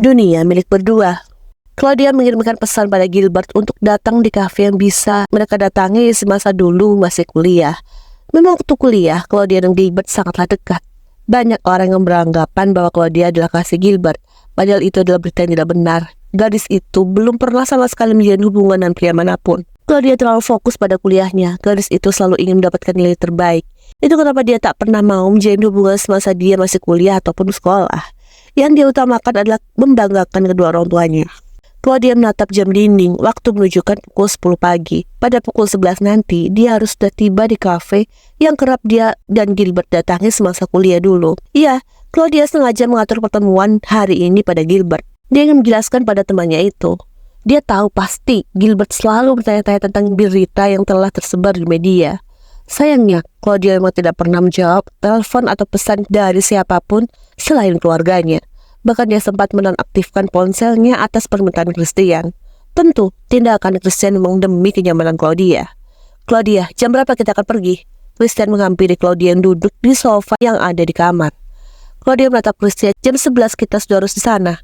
Dunia milik berdua. Claudia mengirimkan pesan pada Gilbert untuk datang di kafe yang bisa mereka datangi semasa dulu masih kuliah. Memang waktu kuliah, Claudia dan Gilbert sangatlah dekat. Banyak orang yang beranggapan bahwa Claudia adalah kasih Gilbert, padahal itu adalah berita yang tidak benar. Gadis itu belum pernah sama sekali menjalin hubungan dengan pria manapun. Claudia terlalu fokus pada kuliahnya. Gadis itu selalu ingin mendapatkan nilai terbaik. Itu kenapa dia tak pernah mau menjalin hubungan semasa dia masih kuliah ataupun sekolah. Yang dia utamakan adalah membanggakan kedua orang tuanya. Claudia menatap jam dinding, waktu menunjukkan pukul 10 pagi. Pada pukul 11 nanti, dia harus sudah tiba di kafe yang kerap dia dan Gilbert datangi semasa kuliah dulu. Iya, Claudia sengaja mengatur pertemuan hari ini pada Gilbert. Dia ingin menjelaskan pada temannya itu. Dia tahu pasti Gilbert selalu bertanya-tanya tentang berita yang telah tersebar di media. Sayangnya, Claudia memang tidak pernah menjawab telepon atau pesan dari siapapun selain keluarganya. Bahkan dia sempat menonaktifkan ponselnya atas permintaan Christian. Tentu, tindakan Christian memang demi kenyamanan Claudia. Claudia, jam berapa kita akan pergi? Christian menghampiri Claudia yang duduk di sofa yang ada di kamar. Claudia menatap Christian, jam 11 kita sudah harus di sana.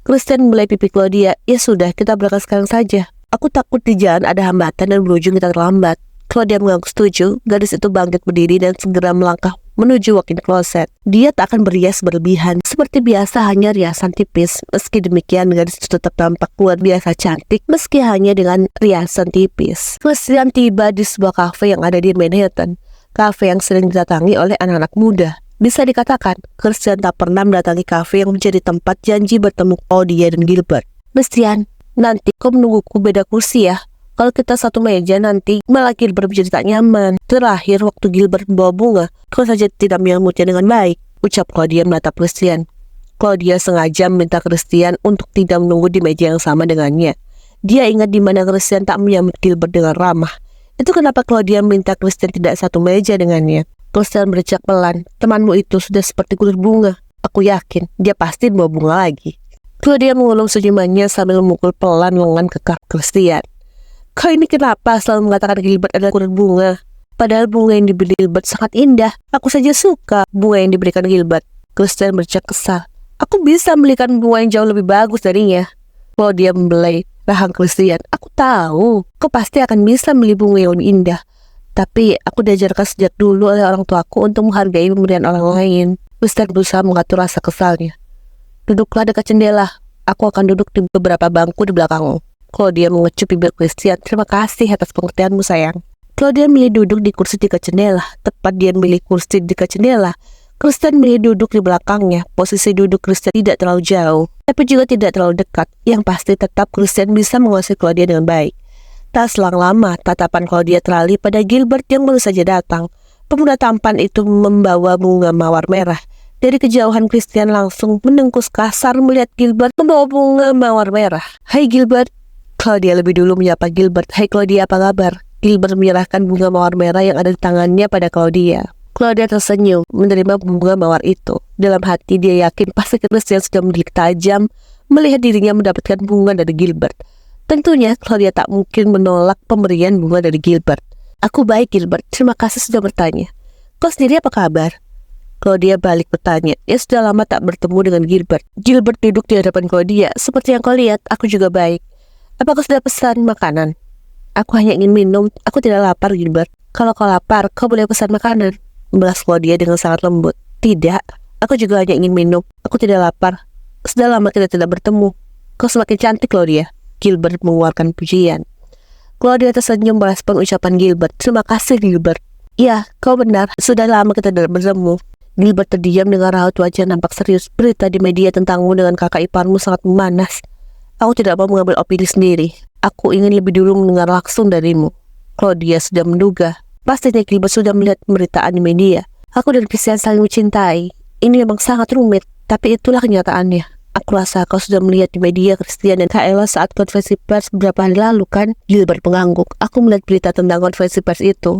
Christian mulai pipi Claudia, ya sudah, kita berangkat sekarang saja. Aku takut di jalan ada hambatan dan berujung kita terlambat. Claudia mengangguk setuju. Gadis itu bangkit berdiri dan segera melangkah menuju walk-in closet. Dia tak akan berias berlebihan. Seperti biasa hanya riasan tipis. Meski demikian, gadis itu tetap tampak luar biasa cantik meski hanya dengan riasan tipis. Christian tiba di sebuah kafe yang ada di Manhattan. Kafe yang sering didatangi oleh anak-anak muda. Bisa dikatakan, Christian tak pernah mendatangi kafe yang menjadi tempat janji bertemu Claudia dan Gilbert. Christian, nanti kau menungguku beda kursi ya. Kalau kita satu meja nanti malah Gilbert menjadi tak nyaman. Terakhir waktu Gilbert membawa bunga, kau saja tidak menyambutnya dengan baik, ucap Claudia menatap Christian. Claudia sengaja meminta Christian untuk tidak menunggu di meja yang sama dengannya. Dia ingat di mana Christian tak menyambut Gilbert dengan ramah. Itu kenapa Claudia meminta Christian tidak satu meja dengannya. Christian bercak pelan, temanmu itu sudah seperti kulir bunga. Aku yakin dia pasti membawa bunga lagi. Claudia mengulung senyumannya sambil memukul pelan lengan kekar Christian. Kau ini kenapa selalu mengatakan Gilbert adalah kurir bunga? Padahal bunga yang dibeli Gilbert sangat indah. Aku saja suka bunga yang diberikan Gilbert. Christian bercak kesal. Aku bisa belikan bunga yang jauh lebih bagus darinya. Claudia membelai rahang Christian. Aku tahu, kau pasti akan bisa beli bunga yang lebih indah. Tapi aku diajarkan sejak dulu oleh orang tuaku untuk menghargai pemberian orang lain. Christian berusaha mengatur rasa kesalnya. Duduklah dekat jendela. Aku akan duduk di beberapa bangku di belakangmu. Claudia mengecup bibir Christian. Terima kasih atas pengertianmu sayang. Claudia milih duduk di kursi dekat jendela. Tepat dia milih kursi dekat jendela, Christian milih duduk di belakangnya. Posisi duduk Christian tidak terlalu jauh, tapi juga tidak terlalu dekat. Yang pasti tetap Christian bisa menguasai Claudia dengan baik. Tak selang lama, tatapan Claudia teralih pada Gilbert yang baru saja datang. Pemuda tampan itu membawa bunga mawar merah. Dari kejauhan Christian langsung menengkus kasar melihat Gilbert membawa bunga mawar merah. Hai Gilbert. Claudia lebih dulu menyapa Gilbert. Hai Claudia, apa kabar? Gilbert menyerahkan bunga mawar merah yang ada di tangannya pada Claudia. Claudia tersenyum menerima bunga mawar itu. Dalam hati dia yakin pasti Christian sudah melihat tajam melihat dirinya mendapatkan bunga dari Gilbert. Tentunya Claudia tak mungkin menolak pemberian bunga dari Gilbert. Aku baik Gilbert, terima kasih sudah bertanya. Kau sendiri apa kabar? Claudia balik bertanya. Ya sudah lama tak bertemu dengan Gilbert. Gilbert duduk di hadapan Claudia. Seperti yang kau lihat, aku juga baik. Apa kau sudah pesan makanan? Aku hanya ingin minum, aku tidak lapar Gilbert. Kalau kau lapar, kau boleh pesan makanan. Membalas Claudia dengan sangat lembut. Tidak, aku juga hanya ingin minum, aku tidak lapar. Sudah lama kita tidak bertemu. Kau semakin cantik Claudia. Gilbert mengeluarkan pujian. Claudia tersenyum merespon ucapan Gilbert. Terima kasih Gilbert. Ya, kau benar, sudah lama kita tidak bertemu. Gilbert terdiam dengan raut wajah nampak serius. Berita di media tentangmu dengan kakak iparmu sangat memanas. Aku tidak mau mengambil opini sendiri. Aku ingin lebih dulu mendengar langsung darimu. Claudia sudah menduga. Pastinya Gilbert sudah melihat pemberitaan di media. Aku dan Christian saling mencintai. Ini memang sangat rumit, tapi itulah kenyataannya. Aku rasa kau sudah melihat di media Christian dan Kayla saat konferensi pers beberapa hari lalu kan? Gilbert mengangguk. Aku melihat berita tentang konferensi pers itu.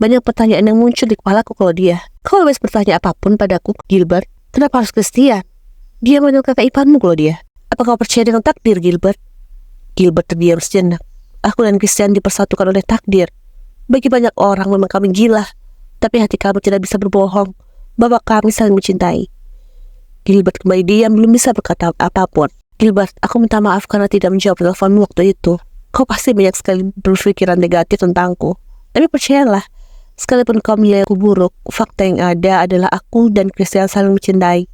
Banyak pertanyaan yang muncul di kepalaku Claudia. Kau bebas bertanya apapun padaku Gilbert. Kenapa harus Christian? Dia menurut kakak iparmu Claudia. Apa kau percaya dengan takdir, Gilbert? Gilbert terdiam sejenak. Aku dan Christian dipersatukan oleh takdir. Bagi banyak orang memang kami gila, tapi hati kami tidak bisa berbohong bahwa kami saling mencintai. Gilbert kembali diam, belum bisa berkata apapun. Gilbert, aku minta maaf karena tidak menjawab teleponmu waktu itu. Kau pasti banyak sekali berpikiran negatif tentangku. Tapi percayalah, sekalipun kau menilai aku buruk, fakta yang ada adalah aku dan Christian saling mencintai.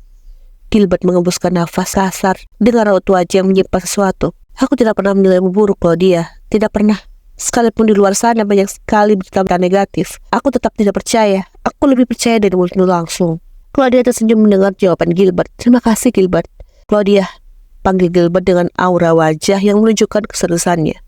Gilbert mengembuskan nafas kasar dengan raut wajah yang menyimpan sesuatu. Aku tidak pernah menilaimu buruk, Claudia. Tidak pernah. Sekalipun di luar sana banyak sekali berita negatif, aku tetap tidak percaya. Aku lebih percaya dari mulutmu langsung. Claudia tersenyum mendengar jawaban Gilbert. Terima kasih, Gilbert. Claudia, panggil Gilbert dengan aura wajah yang menunjukkan keseriusannya.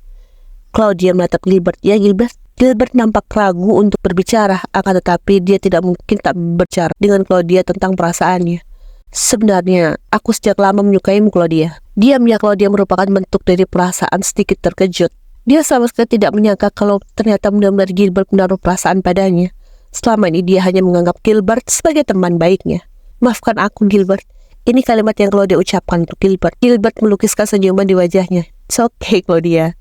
Claudia menatap Gilbert. Ya, Gilbert. Gilbert nampak ragu untuk berbicara, akan tetapi dia tidak mungkin tak berbicara dengan Claudia tentang perasaannya. Sebenarnya, aku sejak lama menyukaimu, Claudia. Diamnya Claudia merupakan bentuk dari perasaan sedikit terkejut. Dia sama sekali tidak menyangka kalau ternyata benar-benar Gilbert menaruh perasaan padanya. Selama ini dia hanya menganggap Gilbert sebagai teman baiknya. Maafkan aku, Gilbert. Ini kalimat yang Claudia ucapkan untuk Gilbert. Gilbert melukiskan senyuman di wajahnya. It's okay, Claudia.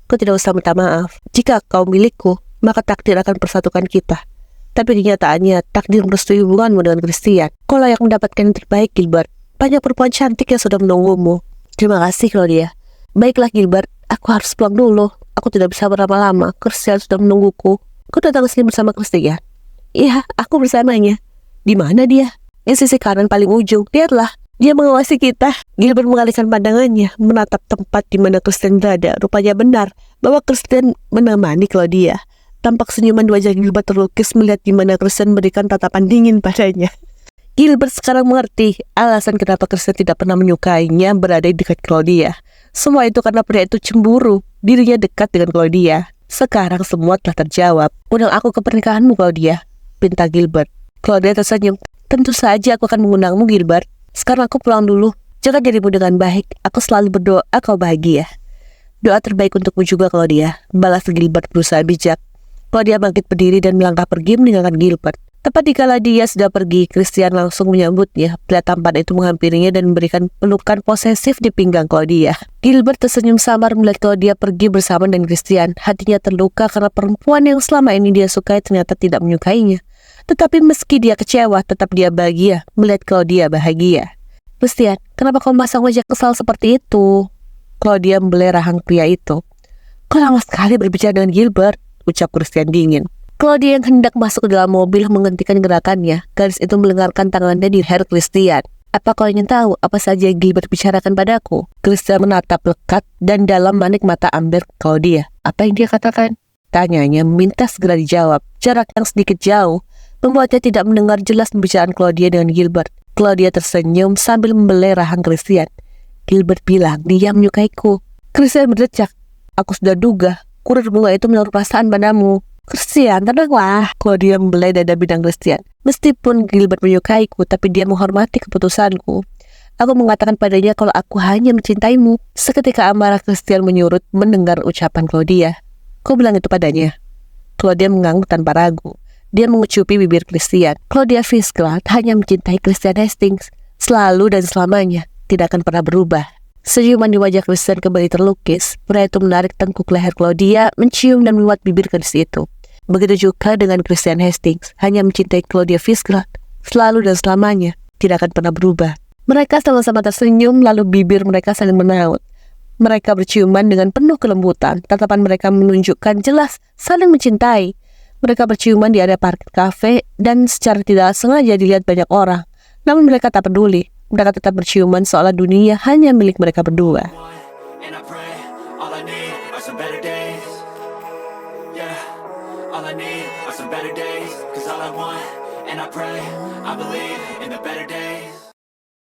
Kau tidak usah minta maaf. Jika kau milikku, maka takdir akan persatukan kita. Tapi kenyataannya, takdir merestui hubunganmu dengan Christian. Kau layak mendapatkan yang terbaik, Gilbert. Banyak perempuan cantik yang sudah menunggumu. Terima kasih, Claudia. Baiklah, Gilbert. Aku harus pulang dulu. Aku tidak bisa berlama-lama. Christian sudah menungguku. Kau datang ke sini bersama Christian? Iya, aku bersamanya. Di mana dia? Di sisi kanan paling ujung. Lihatlah, dia mengawasi kita. Gilbert mengalihkan pandangannya, menatap tempat di mana Christian berada. Rupanya benar bahwa Christian menemani Claudia. Tampak senyuman di wajah Gilbert terlukis melihat di mana Christian memberikan tatapan dingin padanya. Gilbert sekarang mengerti alasan kenapa Christian tidak pernah menyukainya berada di dekat Claudia. Semua itu karena pria itu cemburu. Dirinya dekat dengan Claudia. Sekarang semua telah terjawab. Undang aku ke pernikahanmu, Claudia, pinta Gilbert. Claudia tersenyum. Tentu saja aku akan mengundangmu, Gilbert. Sekarang aku pulang dulu. Jaga dirimu dengan baik. Aku selalu berdoa kau bahagia. Doa terbaik untukmu juga, Claudia, balas Gilbert berusaha bijak. Claudia bangkit berdiri dan melangkah pergi meninggalkan Gilbert. Tepat dikala dia sudah pergi, Christian langsung menyambutnya. Pria tampan itu menghampirinya dan memberikan pelukan posesif di pinggang Claudia. Gilbert tersenyum samar melihat Claudia pergi bersama dengan Christian. Hatinya terluka karena perempuan yang selama ini dia sukai ternyata tidak menyukainya. Tetapi meski dia kecewa, tetap dia bahagia melihat Claudia bahagia. Christian, kenapa kau masang wajah kesal seperti itu? Claudia membelai rahang pria itu. Kau lama sekali berbicara dengan Gilbert, ucap Christian dingin. Claudia yang hendak masuk ke dalam mobil menghentikan gerakannya. Gadis itu melenggarkan tangannya di leher Christian. Apa kau ingin tahu apa saja yang Gilbert bicarakan padaku? Christian menatap lekat dan dalam manik mata amber Claudia. Apa yang dia katakan? Tanyanya meminta segera dijawab. Jarak yang sedikit jauh membuatnya tidak mendengar jelas pembicaraan Claudia dengan Gilbert. Claudia tersenyum sambil membelai rahang Christian. Gilbert bilang dia menyukaiku. Christian berdecak. Aku sudah duga kurir bunga itu menaruh perasaan padamu. Christian, tenanglah. Claudia membelai dada bidang Christian. Meskipun Gilbert menyukaiku, tapi dia menghormati keputusanku. Aku mengatakan padanya kalau aku hanya mencintaimu. Seketika amarah Christian menyurut mendengar ucapan Claudia. Kau bilang itu padanya? Claudia mengangguk tanpa ragu. Dia mengucupi bibir Christian. Claudia Fiskland hanya mencintai Christian Hastings. Selalu dan selamanya. Tidak akan pernah berubah. Senyuman di wajah Christian kembali terlukis. Pria itu menarik tengkuk leher Claudia, mencium dan meluat bibir gadis itu. Begitu juga dengan Christian Hastings, hanya mencintai Claudia Fiskland. Selalu dan selamanya. Tidak akan pernah berubah. Mereka sama-sama tersenyum, lalu bibir mereka saling menaut. Mereka berciuman dengan penuh kelembutan. Tatapan mereka menunjukkan jelas saling mencintai. Mereka berciuman di area parkir kafe dan secara tidak sengaja dilihat banyak orang. Namun mereka tak peduli. Mereka tetap berciuman seolah dunia hanya milik mereka berdua. All I need are some better days, 'cause all I want, and I pray, I believe in the better days.